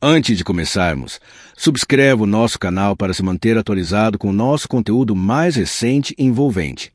Antes de começarmos, subscreva o nosso canal para se manter atualizado com o nosso conteúdo mais recente e envolvente.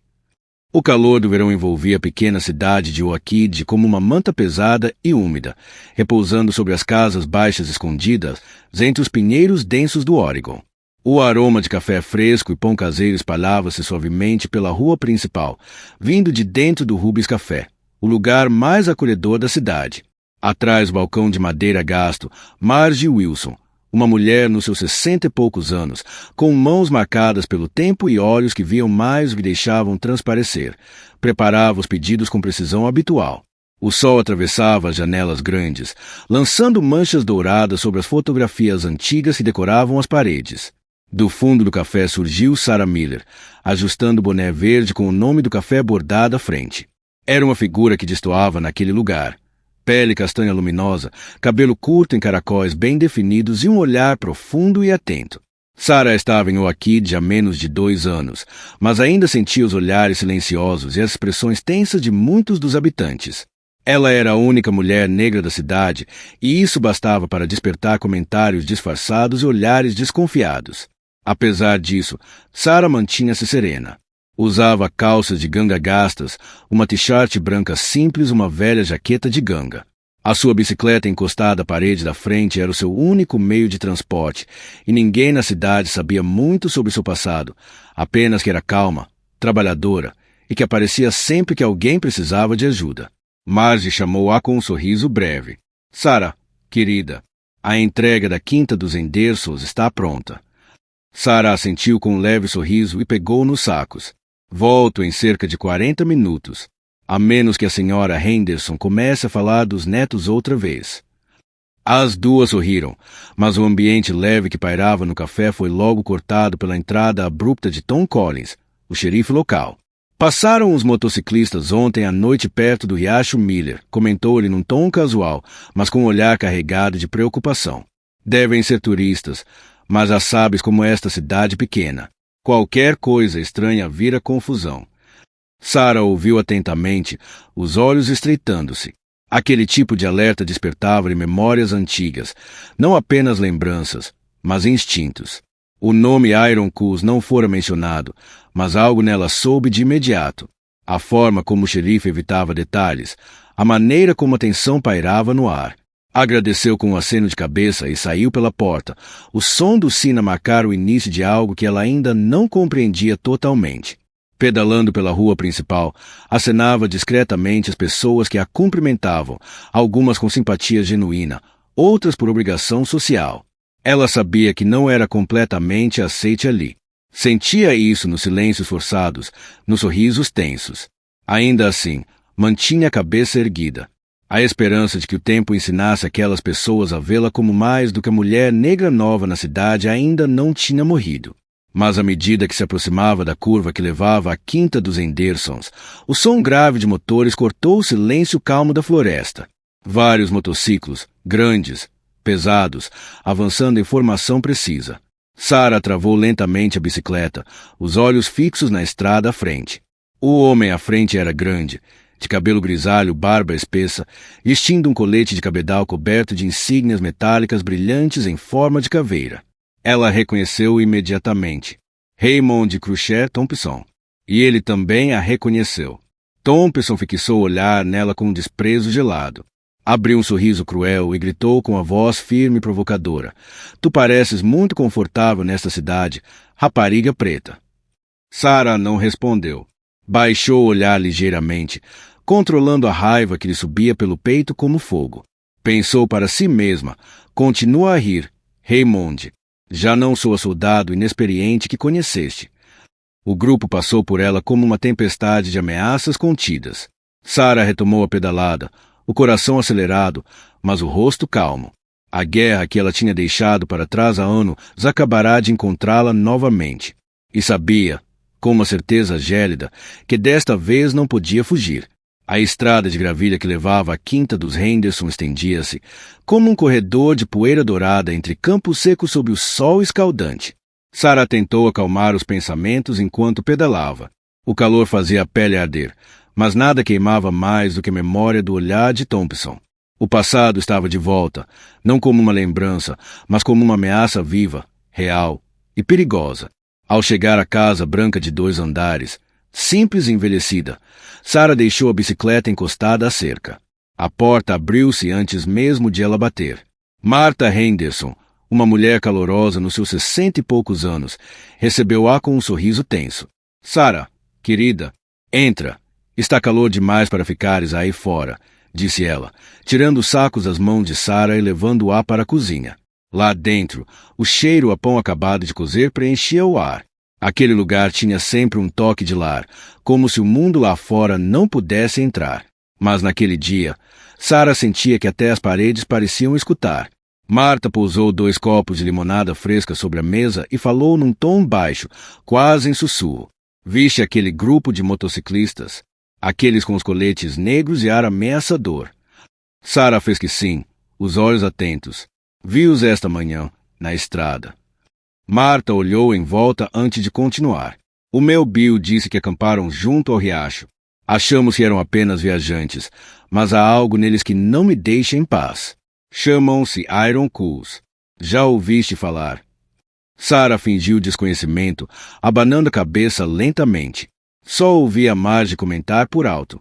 O calor do verão envolvia a pequena cidade de Oakid como uma manta pesada e úmida, repousando sobre as casas baixas escondidas entre os pinheiros densos do Oregon. O aroma de café fresco e pão caseiro espalhava-se suavemente pela rua principal, vindo de dentro do Rubens Café, o lugar mais acolhedor da cidade. Atrás do balcão de madeira gasto, Margie Wilson, uma mulher nos seus 60 e poucos anos, com mãos marcadas pelo tempo e olhos que viam mais do que deixavam transparecer, preparava os pedidos com precisão habitual. O sol atravessava as janelas grandes, lançando manchas douradas sobre as fotografias antigas que decoravam as paredes. Do fundo do café surgiu Sarah Miller, ajustando o boné verde com o nome do café bordado à frente. Era uma figura que destoava naquele lugar. Pele castanha luminosa, cabelo curto em caracóis bem definidos e um olhar profundo e atento. Sarah estava em Oakid há menos de 2 anos, mas ainda sentia os olhares silenciosos e as expressões tensas de muitos dos habitantes. Ela era a única mulher negra da cidade, e isso bastava para despertar comentários disfarçados e olhares desconfiados. Apesar disso, Sarah mantinha-se serena. Usava calças de ganga gastas, uma t-shirt branca simples e uma velha jaqueta de ganga. A sua bicicleta encostada à parede da frente era o seu único meio de transporte, e ninguém na cidade sabia muito sobre seu passado, apenas que era calma, trabalhadora e que aparecia sempre que alguém precisava de ajuda. Margie chamou-a com um sorriso breve. Sarah, querida, a entrega da Quinta dos Hendersons está pronta. Sarah assentiu com um leve sorriso e pegou nos sacos. Volto em cerca de 40 minutos, a menos que a senhora Henderson comece a falar dos netos outra vez. As duas sorriram, mas o ambiente leve que pairava no café foi logo cortado pela entrada abrupta de Tom Collins, o xerife local. Passaram os motociclistas ontem à noite perto do Riacho Miller, comentou-lhe num tom casual, mas com um olhar carregado de preocupação. Devem ser turistas, mas já sabes como é esta cidade pequena. Qualquer coisa estranha vira confusão. Sarah ouviu atentamente, os olhos estreitando-se. Aquele tipo de alerta despertava-lhe memórias antigas, não apenas lembranças, mas instintos. O nome Iron Cus não fora mencionado, mas algo nela soube de imediato. A forma como o xerife evitava detalhes, a maneira como a tensão pairava no ar. Agradeceu com um aceno de cabeça e saiu pela porta, o som do sino a marcar o início de algo que ela ainda não compreendia totalmente. Pedalando pela rua principal, acenava discretamente as pessoas que a cumprimentavam, algumas com simpatia genuína, outras por obrigação social. Ela sabia que não era completamente aceite ali. Sentia isso nos silêncios forçados, nos sorrisos tensos. Ainda assim, mantinha a cabeça erguida. A esperança de que o tempo ensinasse aquelas pessoas a vê-la como mais do que a mulher negra nova na cidade ainda não tinha morrido. Mas à medida que se aproximava da curva que levava à Quinta dos Hendersons, o som grave de motores cortou o silêncio calmo da floresta. Vários motociclos, grandes, pesados, avançando em formação precisa. Sarah travou lentamente a bicicleta, os olhos fixos na estrada à frente. O homem à frente era grande, de cabelo grisalho, barba espessa, vestindo um colete de cabedal coberto de insígnias metálicas brilhantes em forma de caveira. Ela reconheceu-o imediatamente. Raymond Crucher Thompson. E ele também a reconheceu. Thompson fixou o olhar nela com um desprezo gelado. Abriu um sorriso cruel e gritou com a voz firme e provocadora. Tu pareces muito confortável nesta cidade, rapariga preta. Sarah não respondeu. Baixou o olhar ligeiramente, controlando a raiva que lhe subia pelo peito como fogo. Pensou para si mesma, continua a rir, Raymond. Já não sou a soldado inexperiente que conheceste. O grupo passou por ela como uma tempestade de ameaças contidas. Sarah retomou a pedalada, o coração acelerado, mas o rosto calmo. A guerra que ela tinha deixado para trás há anos acabará de encontrá-la novamente. E sabia, com uma certeza gélida, que desta vez não podia fugir. A estrada de gravilha que levava à Quinta dos Henderson estendia-se, como um corredor de poeira dourada entre campos secos sob o sol escaldante. Sarah tentou acalmar os pensamentos enquanto pedalava. O calor fazia a pele arder, mas nada queimava mais do que a memória do olhar de Thompson. O passado estava de volta, não como uma lembrança, mas como uma ameaça viva, real e perigosa. Ao chegar à casa branca de 2 andares, simples e envelhecida, Sarah deixou a bicicleta encostada à cerca. A porta abriu-se antes mesmo de ela bater. Martha Henderson, uma mulher calorosa nos seus 60 e poucos anos, recebeu-a com um sorriso tenso. Sarah, querida, entra. Está calor demais para ficares aí fora, disse ela, tirando os sacos das mãos de Sarah e levando-a para a cozinha. Lá dentro, o cheiro a pão acabado de cozer preenchia o ar. Aquele lugar tinha sempre um toque de lar, como se o mundo lá fora não pudesse entrar. Mas naquele dia, Sarah sentia que até as paredes pareciam escutar. Martha pousou 2 copos de limonada fresca sobre a mesa e falou num tom baixo, quase em sussurro. Viste aquele grupo de motociclistas? Aqueles com os coletes negros e ar ameaçador. Sarah fez que sim, os olhos atentos. Vi-os esta manhã, na estrada. Martha olhou em volta antes de continuar. O meu Bill disse que acamparam junto ao riacho. Achamos que eram apenas viajantes, mas há algo neles que não me deixa em paz. Chamam-se Iron Cools. Já ouviste falar? Sarah fingiu desconhecimento, abanando a cabeça lentamente. Só ouvia Marge comentar por alto.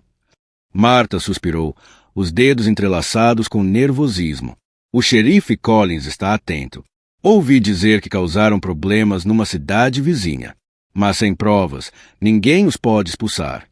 Martha suspirou, os dedos entrelaçados com nervosismo. O xerife Collins está atento. Ouvi dizer que causaram problemas numa cidade vizinha. Mas sem provas, ninguém os pode expulsar.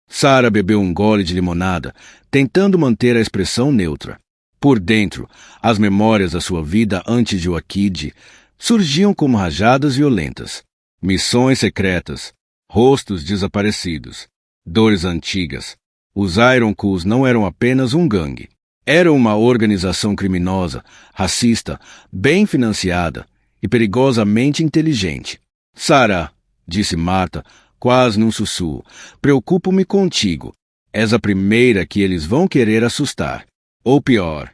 Sarah bebeu um gole de limonada, tentando manter a expressão neutra. Por dentro, as memórias da sua vida antes de Oakid surgiam como rajadas violentas. Missões secretas, rostos desaparecidos, dores antigas. Os Iron Cools não eram apenas um gangue. Era uma organização criminosa, racista, bem financiada e perigosamente inteligente. Sarah, disse Martha, quase num sussurro, preocupo-me contigo. És a primeira que eles vão querer assustar. Ou pior.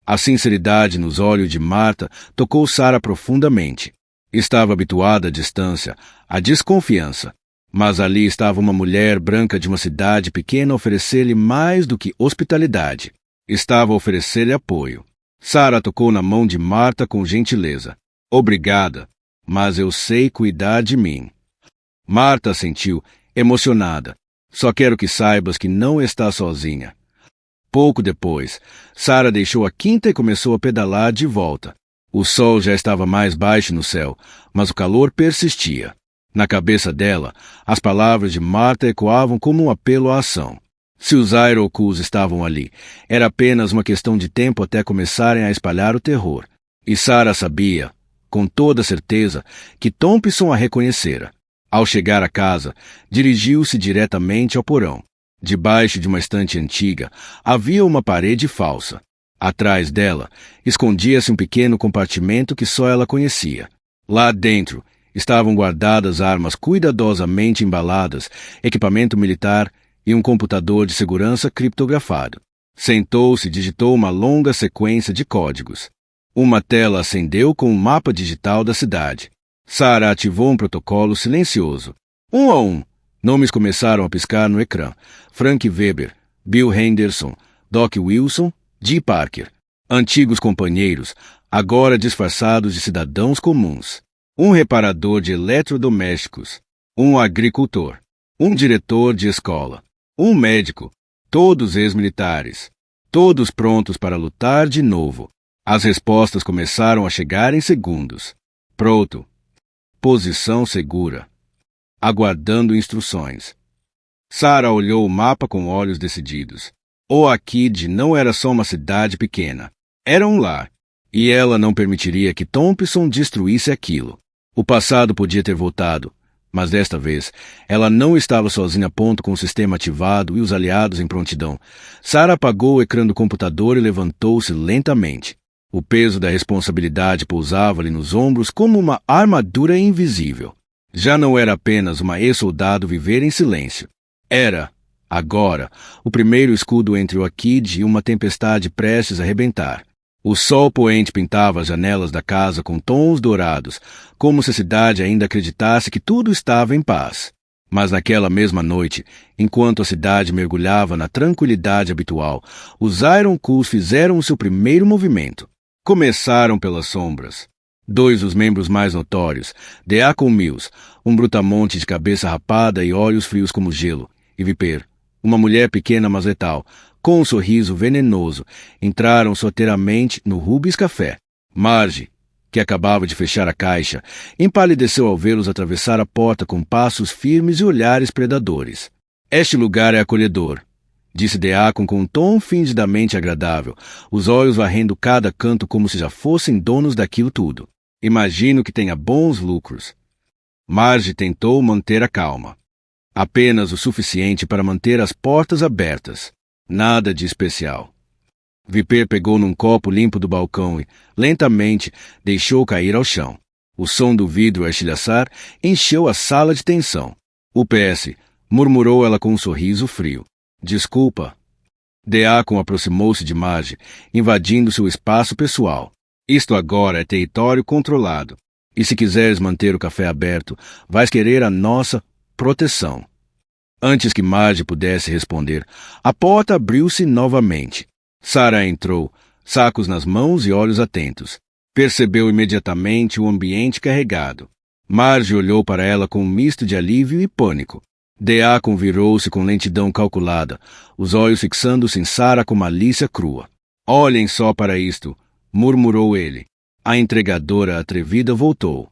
A sinceridade nos olhos de Martha tocou Sarah profundamente. Estava habituada à distância, à desconfiança. Mas ali estava uma mulher branca de uma cidade pequena a oferecer-lhe mais do que hospitalidade. Estava a oferecer-lhe apoio. Sarah tocou na mão de Martha com gentileza. Obrigada, mas eu sei cuidar de mim. Martha sentiu, emocionada. Só quero que saibas que não está sozinha. Pouco depois, Sarah deixou a quinta e começou a pedalar de volta. O sol já estava mais baixo no céu, mas o calor persistia. Na cabeça dela, as palavras de Martha ecoavam como um apelo à ação. Se os Iron Cools estavam ali, era apenas uma questão de tempo até começarem a espalhar o terror. E Sarah sabia, com toda certeza, que Thompson a reconhecera. Ao chegar à casa, dirigiu-se diretamente ao porão. Debaixo de uma estante antiga, havia uma parede falsa. Atrás dela, escondia-se um pequeno compartimento que só ela conhecia. Lá dentro, estavam guardadas armas cuidadosamente embaladas, equipamento militar e um computador de segurança criptografado. Sentou-se e digitou uma longa sequência de códigos. Uma tela acendeu com um mapa digital da cidade. Sarah ativou um protocolo silencioso. 1 a 1. Nomes começaram a piscar no ecrã. Frank Weber, Bill Henderson, Doc Wilson, Dee Parker. Antigos companheiros, agora disfarçados de cidadãos comuns. Um reparador de eletrodomésticos. Um agricultor. Um diretor de escola. Um médico. Todos ex-militares. Todos prontos para lutar de novo. As respostas começaram a chegar em segundos. Pronto. Posição segura. Aguardando instruções. Sarah olhou o mapa com olhos decididos. Oakid não era só uma cidade pequena. Era um lar. E ela não permitiria que Thompson destruísse aquilo. O passado podia ter voltado, mas desta vez, ela não estava sozinha a ponto com o sistema ativado e os aliados em prontidão. Sarah apagou o ecrã do computador e levantou-se lentamente. O peso da responsabilidade pousava-lhe nos ombros como uma armadura invisível. Já não era apenas uma ex-soldado viver em silêncio. Era, agora, o primeiro escudo entre o Oakid e uma tempestade prestes a arrebentar. O sol poente pintava as janelas da casa com tons dourados, como se a cidade ainda acreditasse que tudo estava em paz. Mas naquela mesma noite, enquanto a cidade mergulhava na tranquilidade habitual, os Ironclaws fizeram o seu primeiro movimento. Começaram pelas sombras. Dois dos membros mais notórios, Deacon Mills, um brutamonte de cabeça rapada e olhos frios como gelo, e Viper, uma mulher pequena mas letal, com um sorriso venenoso, entraram sorrateiramente no Rubis Café. Marge, que acabava de fechar a caixa, empalideceu ao vê-los atravessar a porta com passos firmes e olhares predadores. Este lugar é acolhedor, disse Deacon com um tom fingidamente agradável, os olhos varrendo cada canto como se já fossem donos daquilo tudo. Imagino que tenha bons lucros. Marge tentou manter a calma. Apenas o suficiente para manter as portas abertas. Nada de especial. Viper pegou num copo limpo do balcão e, lentamente, deixou cair ao chão. O som do vidro a estilhaçar encheu a sala de tensão. "UPS", murmurou ela com um sorriso frio. "Desculpa." Deacon aproximou-se de Marge, invadindo seu espaço pessoal. "Isto agora é território controlado. E se quiseres manter o café aberto, vais querer a nossa proteção." Antes que Marge pudesse responder, a porta abriu-se novamente. Sarah entrou, sacos nas mãos e olhos atentos. Percebeu imediatamente o ambiente carregado. Marge olhou para ela com um misto de alívio e pânico. Deacon virou-se com lentidão calculada, os olhos fixando-se em Sarah com malícia crua. "Olhem só para isto", murmurou ele. A entregadora atrevida voltou.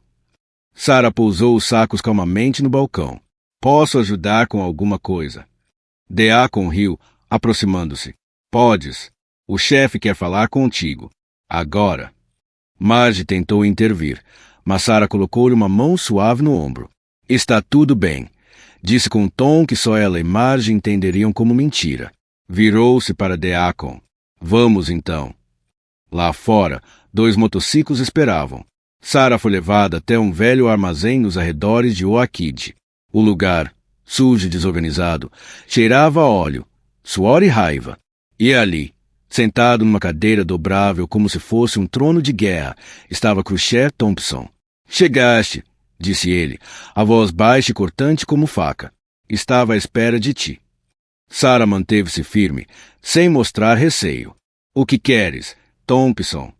Sarah pousou os sacos calmamente no balcão. "Posso ajudar com alguma coisa?" Deacon riu, aproximando-se. "Podes. O chefe quer falar contigo. Agora." Marge tentou intervir, mas Sarah colocou-lhe uma mão suave no ombro. "Está tudo bem", disse com um tom que só ela e Marge entenderiam como mentira. Virou-se para Deacon. "Vamos, então." Lá fora, 2 motociclos esperavam. Sarah foi levada até um velho armazém nos arredores de Oakid. O lugar, sujo e desorganizado, cheirava a óleo, suor e raiva. E ali, sentado numa cadeira dobrável como se fosse um trono de guerra, estava Crusher Thompson. "Chegaste", disse ele, a voz baixa e cortante como faca. "Estava à espera de ti." Sarah manteve-se firme, sem mostrar receio. "O que queres, Thompson?"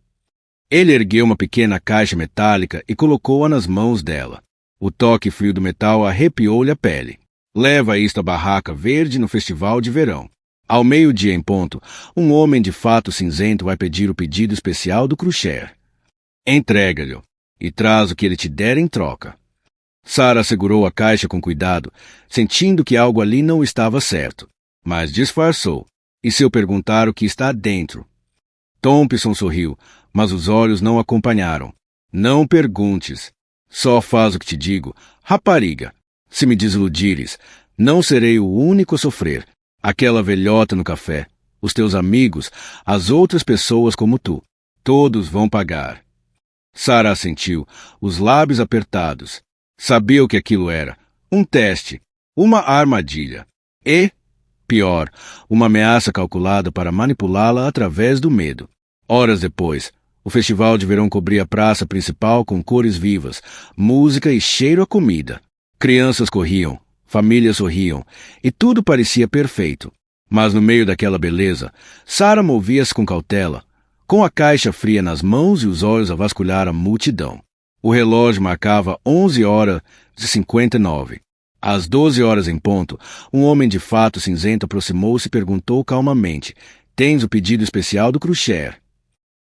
Ele ergueu uma pequena caixa metálica e colocou-a nas mãos dela. O toque frio do metal arrepiou-lhe a pele. "Leva isto à barraca verde no festival de verão. Ao meio-dia em ponto, um homem de fato cinzento vai pedir o pedido especial do Crusher. Entrega-lhe e traz o que ele te der em troca." Sarah segurou a caixa com cuidado, sentindo que algo ali não estava certo, mas disfarçou. "E se eu perguntar o que está dentro?" Thompson sorriu, mas os olhos não acompanharam. "Não perguntes. Só faz o que te digo, rapariga. Se me desiludires, não serei o único a sofrer. Aquela velhota no café, os teus amigos, as outras pessoas como tu. Todos vão pagar." Sarah assentiu, os lábios apertados. Sabia o que aquilo era. Um teste, uma armadilha. E, pior, uma ameaça calculada para manipulá-la através do medo. Horas depois, o festival de verão cobria a praça principal com cores vivas, música e cheiro a comida. Crianças corriam, famílias sorriam, e tudo parecia perfeito. Mas no meio daquela beleza, Sarah movia-se com cautela, com a caixa fria nas mãos e os olhos a vasculhar a multidão. O relógio marcava 11h59. Às 12 horas em ponto, um homem de fato cinzento aproximou-se e perguntou calmamente: "Tens o pedido especial do Crusher?"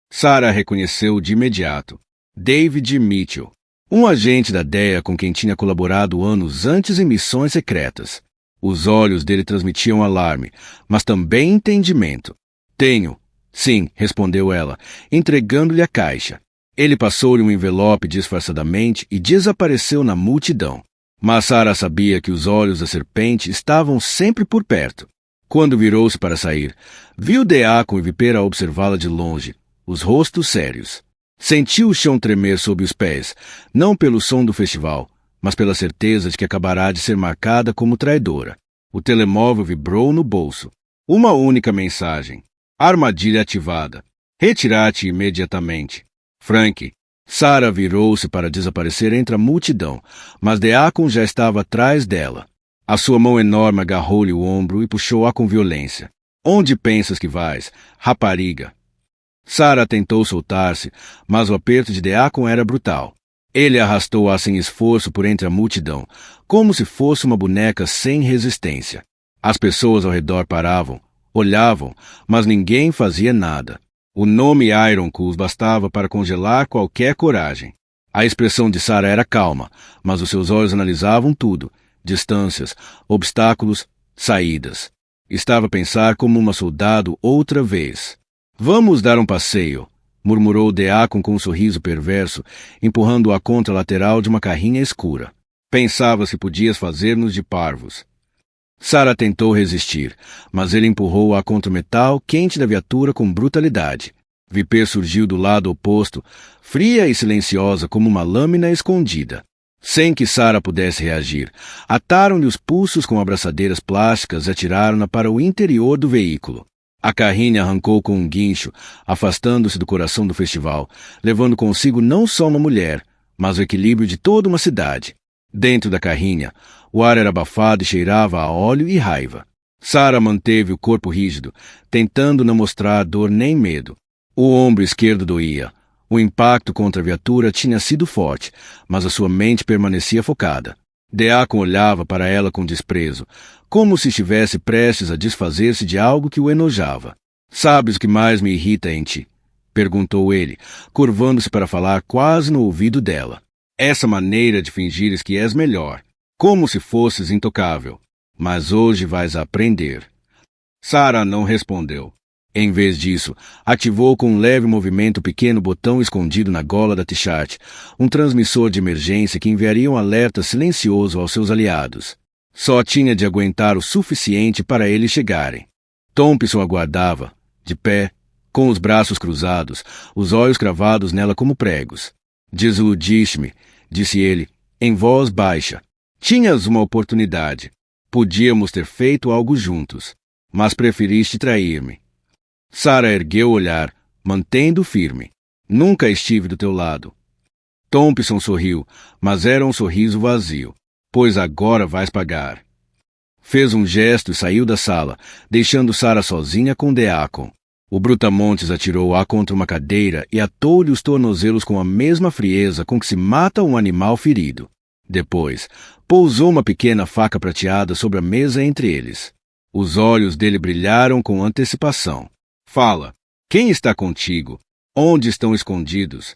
Sarah reconheceu de imediato. David Mitchell, um agente da DEA com quem tinha colaborado anos antes em missões secretas. Os olhos dele transmitiam alarme, mas também entendimento. "Tenho." "Sim", respondeu ela, entregando-lhe a caixa. Ele passou-lhe um envelope disfarçadamente e desapareceu na multidão. Mas Sarah sabia que os olhos da serpente estavam sempre por perto. Quando virou-se para sair, viu Deacon e Viper a observá-la de longe, os rostos sérios. Sentiu o chão tremer sob os pés, não pelo som do festival, mas pela certeza de que acabará de ser marcada como traidora. O telemóvel vibrou no bolso. Uma única mensagem. Armadilha ativada. Retirar-te imediatamente. Frank. Sarah virou-se para desaparecer entre a multidão, mas Deacon já estava atrás dela. A sua mão enorme agarrou-lhe o ombro e puxou-a com violência. Onde pensas que vais, rapariga? Sara tentou soltar-se, mas o aperto de Deacon era brutal. Ele arrastou-a sem esforço por entre a multidão, como se fosse uma boneca sem resistência. As pessoas ao redor paravam, olhavam, mas ninguém fazia nada. O nome Ironcus bastava para congelar qualquer coragem. A expressão de Sara era calma, mas os seus olhos analisavam tudo: distâncias, obstáculos, saídas. Estava a pensar como uma soldado outra vez. Vamos dar um passeio, murmurou Deacon com um sorriso perverso, empurrando-a contra a lateral de uma carrinha escura. Pensava se podias fazer-nos de parvos. Sara tentou resistir, mas ele empurrou-a contra o metal quente da viatura com brutalidade. Viper surgiu do lado oposto, fria e silenciosa como uma lâmina escondida. Sem que Sara pudesse reagir, ataram-lhe os pulsos com abraçadeiras plásticas e atiraram-na para o interior do veículo. A carrinha arrancou com um guincho, afastando-se do coração do festival, levando consigo não só uma mulher, mas o equilíbrio de toda uma cidade. Dentro da carrinha, o ar era abafado e cheirava a óleo e raiva. Sara manteve o corpo rígido, tentando não mostrar dor nem medo. O ombro esquerdo doía. O impacto contra a viatura tinha sido forte, mas a sua mente permanecia focada. Deacon olhava para ela com desprezo, como se estivesse prestes a desfazer-se de algo que o enojava. Sabes o que mais me irrita em ti? Perguntou ele, curvando-se para falar quase no ouvido dela. Essa maneira de fingires que és melhor, como se fosses intocável. Mas hoje vais aprender. Sara não respondeu. Em vez disso, ativou com um leve movimento o pequeno botão escondido na gola da t-shirt, um transmissor de emergência que enviaria um alerta silencioso aos seus aliados. Só tinha de aguentar o suficiente para eles chegarem. Thompson aguardava, de pé, com os braços cruzados, os olhos cravados nela como pregos. Desiludiste-me, disse ele, em voz baixa. Tinhas uma oportunidade. Podíamos ter feito algo juntos, mas preferiste trair-me. Sara ergueu o olhar, mantendo firme. Nunca estive do teu lado. Thompson sorriu, mas era um sorriso vazio. Pois agora vais pagar. Fez um gesto e saiu da sala, deixando Sara sozinha com Deacon. O brutamontes atirou-a contra uma cadeira e atou-lhe os tornozelos com a mesma frieza com que se mata um animal ferido. Depois, pousou uma pequena faca prateada sobre a mesa entre eles. Os olhos dele brilharam com antecipação. Fala. Quem está contigo? Onde estão escondidos?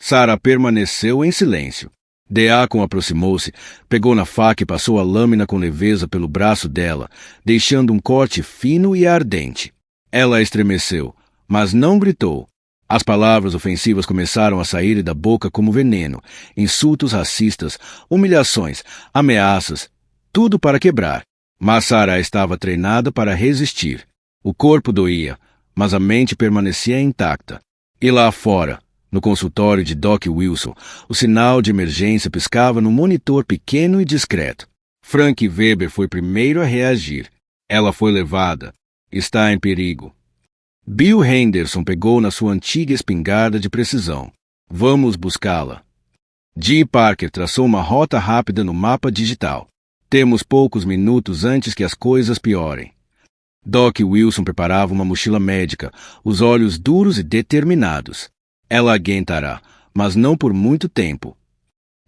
Sara permaneceu em silêncio. Deacon aproximou-se, pegou na faca e passou a lâmina com leveza pelo braço dela, deixando um corte fino e ardente. Ela estremeceu, mas não gritou. As palavras ofensivas começaram a sair da boca como veneno, insultos racistas, humilhações, ameaças, tudo para quebrar. Mas Sara estava treinada para resistir. O corpo doía, mas a mente permanecia intacta. E lá fora, no consultório de Doc Wilson, o sinal de emergência piscava no monitor pequeno e discreto. Frank Weber foi primeiro a reagir. Ela foi levada. Está em perigo. Bill Henderson pegou na sua antiga espingarda de precisão. Vamos buscá-la. Dee Parker traçou uma rota rápida no mapa digital. Temos poucos minutos antes que as coisas piorem. Doc Wilson preparava uma mochila médica, os olhos duros e determinados. Ela aguentará, mas não por muito tempo.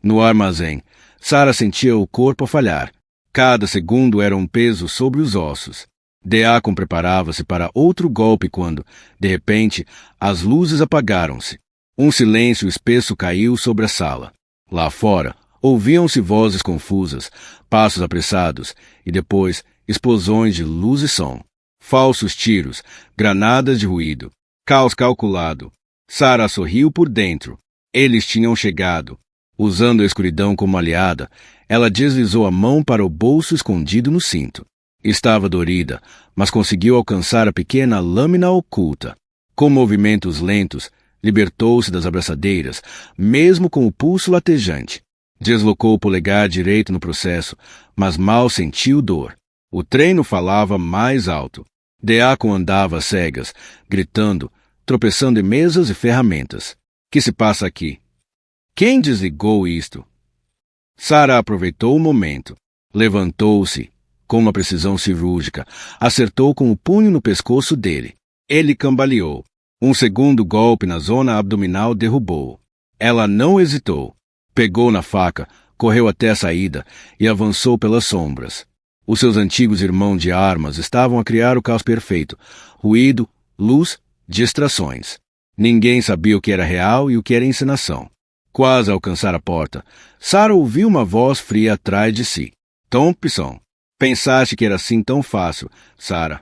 No armazém, Sara sentia o corpo a falhar. Cada segundo era um peso sobre os ossos. Deacon preparava-se para outro golpe quando, de repente, as luzes apagaram-se. Um silêncio espesso caiu sobre a sala. Lá fora, ouviam-se vozes confusas, passos apressados e depois explosões de luz e som. Falsos tiros, granadas de ruído. Caos calculado. Sara sorriu por dentro. Eles tinham chegado. Usando a escuridão como aliada, ela deslizou a mão para o bolso escondido no cinto. Estava dorida, mas conseguiu alcançar a pequena lâmina oculta. Com movimentos lentos, libertou-se das abraçadeiras, mesmo com o pulso latejante. Deslocou o polegar direito no processo, mas mal sentiu dor. O treino falava mais alto. Deacon andava às cegas, gritando, tropeçando em mesas e ferramentas. Que se passa aqui? Quem desligou isto? Sara aproveitou o momento. Levantou-se, com uma precisão cirúrgica, acertou com o punho no pescoço dele. Ele cambaleou. Um segundo golpe na zona abdominal derrubou-o. Ela não hesitou. Pegou na faca, correu até a saída e avançou pelas sombras. Os seus antigos irmãos de armas estavam a criar o caos perfeito. Ruído, luz, distrações. Ninguém sabia o que era real e o que era encenação. Quase a alcançar a porta, Sarah ouviu uma voz fria atrás de si. Thompson, pensaste que era assim tão fácil, Sarah.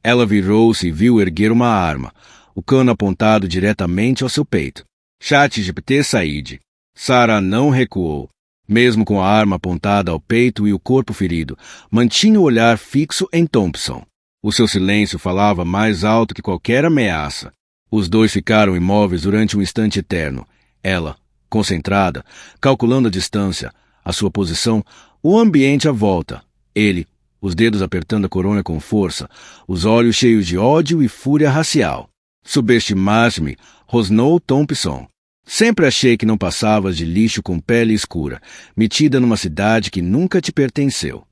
Ela virou-se e viu erguer uma arma, o cano apontado diretamente ao seu peito. ChatGPT Said. Sarah não recuou. Mesmo com a arma apontada ao peito e o corpo ferido, mantinha o olhar fixo em Thompson. O seu silêncio falava mais alto que qualquer ameaça. Os dois ficaram imóveis durante um instante eterno. Ela, concentrada, calculando a distância, a sua posição, o ambiente à volta. Ele, os dedos apertando a coronha com força, os olhos cheios de ódio e fúria racial. Subestimaste-me, rosnou Thompson. Sempre achei que não passavas de lixo com pele escura, metida numa cidade que nunca te pertenceu.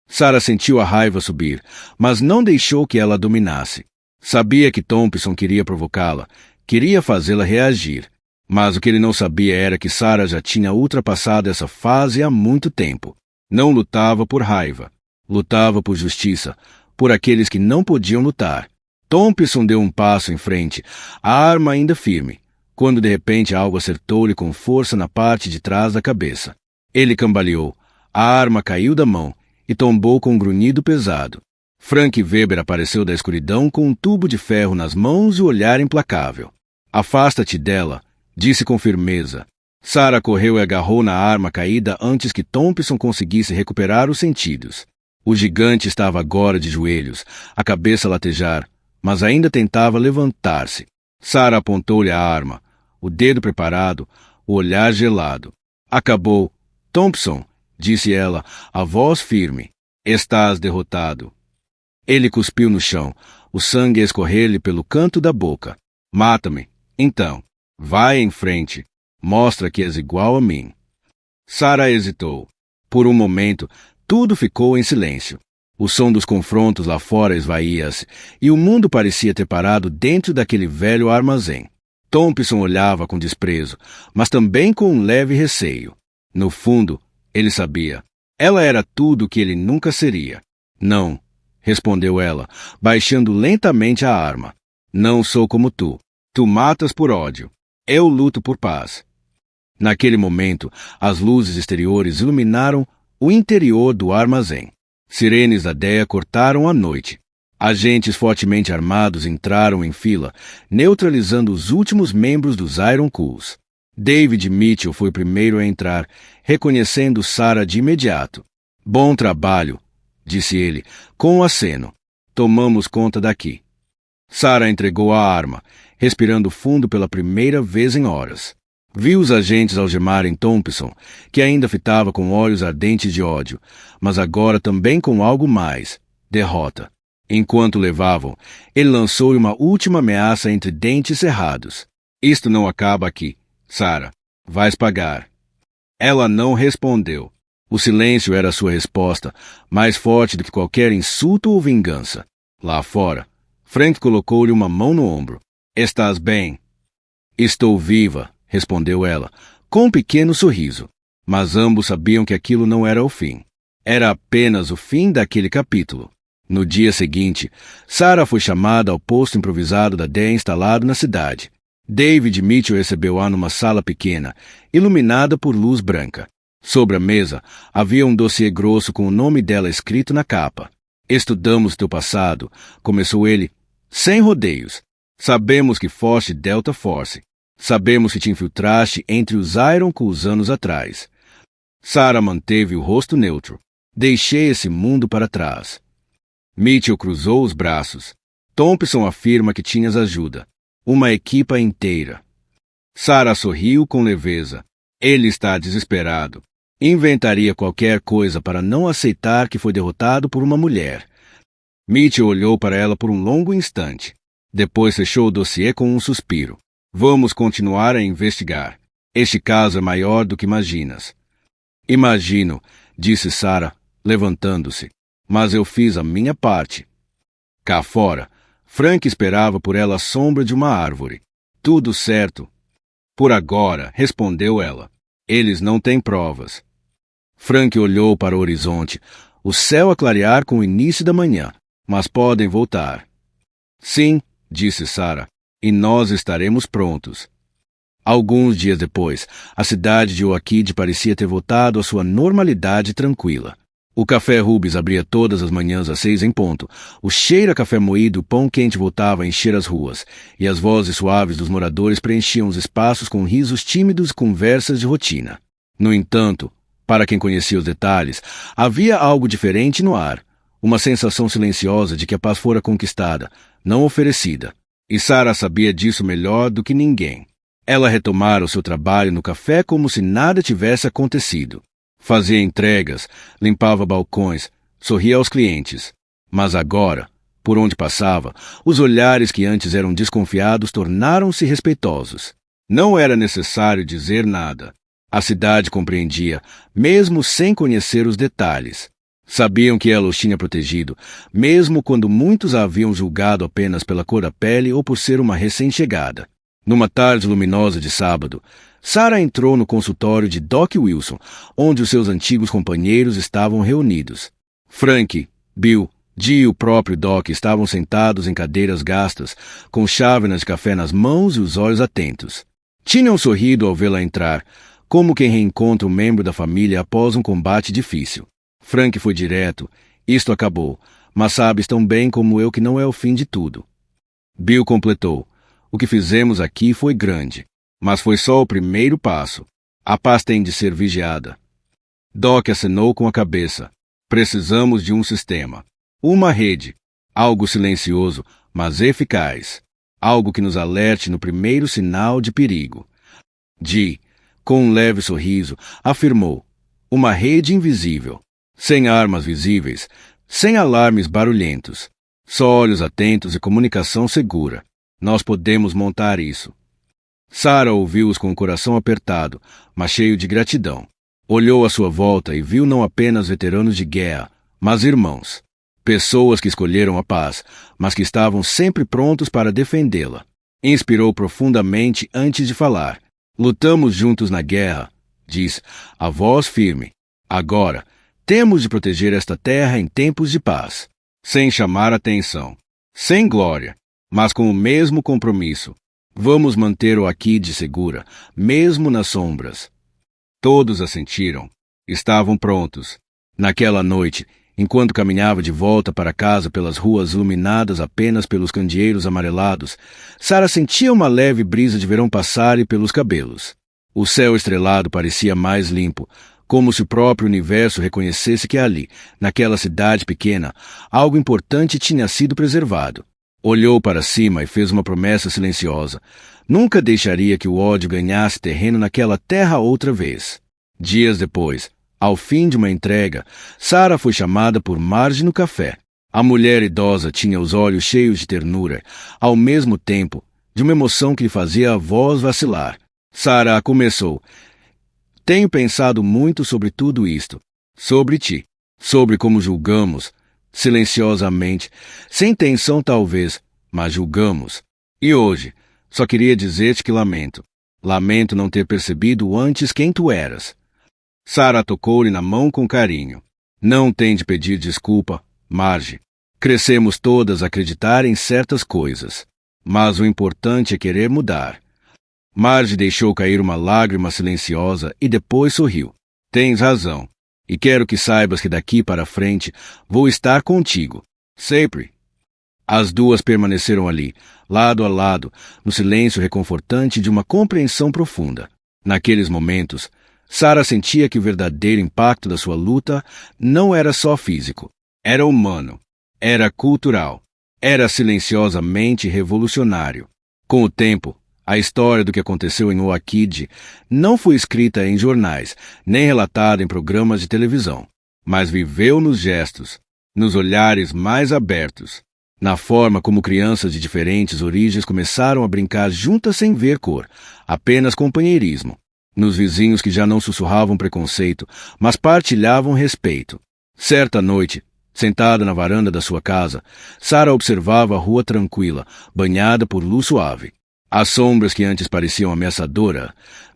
Sarah sentiu a raiva subir, mas não deixou que ela a dominasse. Sabia que Thompson queria provocá-la, queria fazê-la reagir. Mas o que ele não sabia era que Sarah já tinha ultrapassado essa fase há muito tempo. Não lutava por raiva. Lutava por justiça, por aqueles que não podiam lutar. Thompson deu um passo em frente, a arma ainda firme, quando de repente algo acertou-lhe com força na parte de trás da cabeça. Ele cambaleou, a arma caiu da mão e tombou com um grunhido pesado. Frank Weber apareceu da escuridão com um tubo de ferro nas mãos e o olhar implacável. Afasta-te dela, disse com firmeza. Sarah correu e agarrou na arma caída antes que Thompson conseguisse recuperar os sentidos. O gigante estava agora de joelhos, a cabeça a latejar, mas ainda tentava levantar-se. Sarah apontou-lhe a arma, o dedo preparado, o olhar gelado. Acabou. Thompson, disse ela, a voz firme. Estás derrotado. Ele cuspiu no chão, o sangue a escorrer-lhe pelo canto da boca. Mata-me. Então, vai em frente. Mostra que és igual a mim. Sarah hesitou. Por um momento, tudo ficou em silêncio. O som dos confrontos lá fora esvaía-se, e o mundo parecia ter parado dentro daquele velho armazém. Thompson olhava com desprezo, mas também com um leve receio. No fundo, ele sabia. Ela era tudo o que ele nunca seria. Não, respondeu ela, baixando lentamente a arma. Não sou como tu. Tu matas por ódio. Eu luto por paz. Naquele momento, as luzes exteriores iluminaram o interior do armazém. Sirenes da DEA cortaram a noite. Agentes fortemente armados entraram em fila, neutralizando os últimos membros dos Iron Khus. David Mitchell foi o primeiro a entrar, reconhecendo Sarah de imediato. Bom trabalho, disse ele, com um aceno. Tomamos conta daqui. Sarah entregou a arma, respirando fundo pela primeira vez em horas. Viu os agentes algemarem Thompson, que ainda fitava com olhos ardentes de ódio, mas agora também com algo mais, derrota. Enquanto levavam, ele lançou-lhe uma última ameaça entre dentes cerrados. Isto não acaba aqui, Sarah. Vais pagar. Ela não respondeu. O silêncio era sua resposta, mais forte do que qualquer insulto ou vingança. Lá fora, Frank colocou-lhe uma mão no ombro. Estás bem? Estou viva, respondeu ela, com um pequeno sorriso. Mas ambos sabiam que aquilo não era o fim. Era apenas o fim daquele capítulo. No dia seguinte, Sarah foi chamada ao posto improvisado da DEA instalado na cidade. David Mitchell recebeu-a numa sala pequena, iluminada por luz branca. Sobre a mesa, havia um dossiê grosso com o nome dela escrito na capa. Estudamos teu passado, começou ele, sem rodeios. Sabemos que foste Delta Force. Sabemos que te infiltraste entre os Iron Khus anos atrás. Sarah manteve o rosto neutro. Deixei esse mundo para trás. Mitchell cruzou os braços. Thompson afirma que tinhas ajuda. Uma equipa inteira. Sarah sorriu com leveza. Ele está desesperado. Inventaria qualquer coisa para não aceitar que foi derrotado por uma mulher. Mitchell olhou para ela por um longo instante. Depois fechou o dossiê com um suspiro. Vamos continuar a investigar. Este caso é maior do que imaginas. Imagino, disse Sarah, levantando-se. Mas eu fiz a minha parte. Cá fora, Frank esperava por ela à sombra de uma árvore. Tudo certo. Por agora, respondeu ela. Eles não têm provas. Frank olhou para o horizonte, o céu a clarear com o início da manhã. Mas podem voltar. Sim, disse Sarah, e nós estaremos prontos. Alguns dias depois, a cidade de Oakid parecia ter voltado à sua normalidade tranquila. O café Rubens abria todas as manhãs às 6 em ponto. O cheiro a café moído e pão quente voltava a encher as ruas, e as vozes suaves dos moradores preenchiam os espaços com risos tímidos e conversas de rotina. No entanto, para quem conhecia os detalhes, havia algo diferente no ar, uma sensação silenciosa de que a paz fora conquistada, não oferecida. E Sarah sabia disso melhor do que ninguém. Ela retomara o seu trabalho no café como se nada tivesse acontecido. Fazia entregas, limpava balcões, sorria aos clientes. Mas agora, por onde passava, os olhares que antes eram desconfiados tornaram-se respeitosos. Não era necessário dizer nada. A cidade compreendia, mesmo sem conhecer os detalhes. Sabiam que ela os tinha protegido, mesmo quando muitos a haviam julgado apenas pela cor da pele ou por ser uma recém-chegada. Numa tarde luminosa de sábado, Sarah entrou no consultório de Doc Wilson, onde os seus antigos companheiros estavam reunidos. Frank, Bill, Dee e o próprio Doc estavam sentados em cadeiras gastas, com chávenas de café nas mãos e os olhos atentos. Tinham sorrido ao vê-la entrar, como quem reencontra um membro da família após um combate difícil. Frank foi direto. Isto acabou, mas sabes tão bem como eu que não é o fim de tudo. Bill completou. O que fizemos aqui foi grande, mas foi só o primeiro passo. A paz tem de ser vigiada. Doc acenou com a cabeça. Precisamos de um sistema. Uma rede. Algo silencioso, mas eficaz. Algo que nos alerte no primeiro sinal de perigo. Dee, com um leve sorriso, afirmou. Uma rede invisível. Sem armas visíveis, sem alarmes barulhentos. Só olhos atentos e comunicação segura. Nós podemos montar isso. Sarah ouviu-os com o coração apertado, mas cheio de gratidão. Olhou à sua volta e viu não apenas veteranos de guerra, mas irmãos. Pessoas que escolheram a paz, mas que estavam sempre prontos para defendê-la. Inspirou profundamente antes de falar. Lutamos juntos na guerra, diz, a voz firme. Agora, temos de proteger esta terra em tempos de paz, sem chamar atenção, sem glória, mas com o mesmo compromisso. Vamos manter Oakid segura, mesmo nas sombras. Todos assentiram. Estavam prontos. Naquela noite, enquanto caminhava de volta para casa pelas ruas iluminadas apenas pelos candeeiros amarelados, Sarah sentia uma leve brisa de verão passar-lhe pelos cabelos. O céu estrelado parecia mais limpo, como se o próprio universo reconhecesse que ali, naquela cidade pequena, algo importante tinha sido preservado. Olhou para cima e fez uma promessa silenciosa. Nunca deixaria que o ódio ganhasse terreno naquela terra outra vez. Dias depois, ao fim de uma entrega, Sarah foi chamada por Marge no café. A mulher idosa tinha os olhos cheios de ternura, ao mesmo tempo, de uma emoção que lhe fazia a voz vacilar. Sarah começou. Tenho pensado muito sobre tudo isto. Sobre ti. Sobre como julgamos, silenciosamente, sem intenção talvez, mas julgamos. E hoje, só queria dizer-te que lamento. Lamento não ter percebido antes quem tu eras. Sarah tocou-lhe na mão com carinho. Não tem de pedir desculpa, Marge. Crescemos todas a acreditar em certas coisas. Mas o importante é querer mudar. Marge deixou cair uma lágrima silenciosa e depois sorriu. Tens razão. E quero que saibas que daqui para frente vou estar contigo. Sempre. As duas permaneceram ali, lado a lado, no silêncio reconfortante de uma compreensão profunda. Naqueles momentos, Sarah sentia que o verdadeiro impacto da sua luta não era só físico. Era humano. Era cultural. Era silenciosamente revolucionário. Com o tempo, a história do que aconteceu em Oakid não foi escrita em jornais, nem relatada em programas de televisão, mas viveu nos gestos, nos olhares mais abertos, na forma como crianças de diferentes origens começaram a brincar juntas sem ver cor, apenas companheirismo, nos vizinhos que já não sussurravam preconceito, mas partilhavam respeito. Certa noite, sentada na varanda da sua casa, Sara observava a rua tranquila, banhada por luz suave. As sombras que antes pareciam ameaçadoras,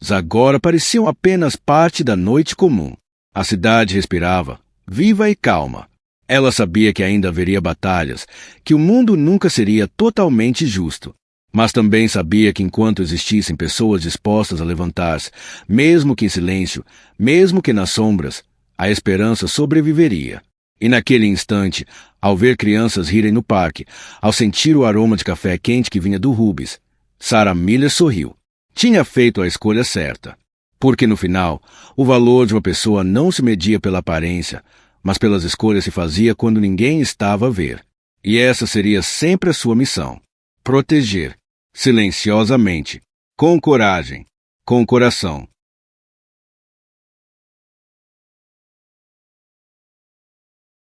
agora pareciam apenas parte da noite comum. A cidade respirava, viva e calma. Ela sabia que ainda haveria batalhas, que o mundo nunca seria totalmente justo. Mas também sabia que enquanto existissem pessoas dispostas a levantar-se, mesmo que em silêncio, mesmo que nas sombras, a esperança sobreviveria. E naquele instante, ao ver crianças rirem no parque, ao sentir o aroma de café quente que vinha do Rubens, Sarah Miller sorriu. Tinha feito a escolha certa. Porque no final, o valor de uma pessoa não se media pela aparência, mas pelas escolhas que fazia quando ninguém estava a ver. E essa seria sempre a sua missão. Proteger. Silenciosamente. Com coragem. Com coração.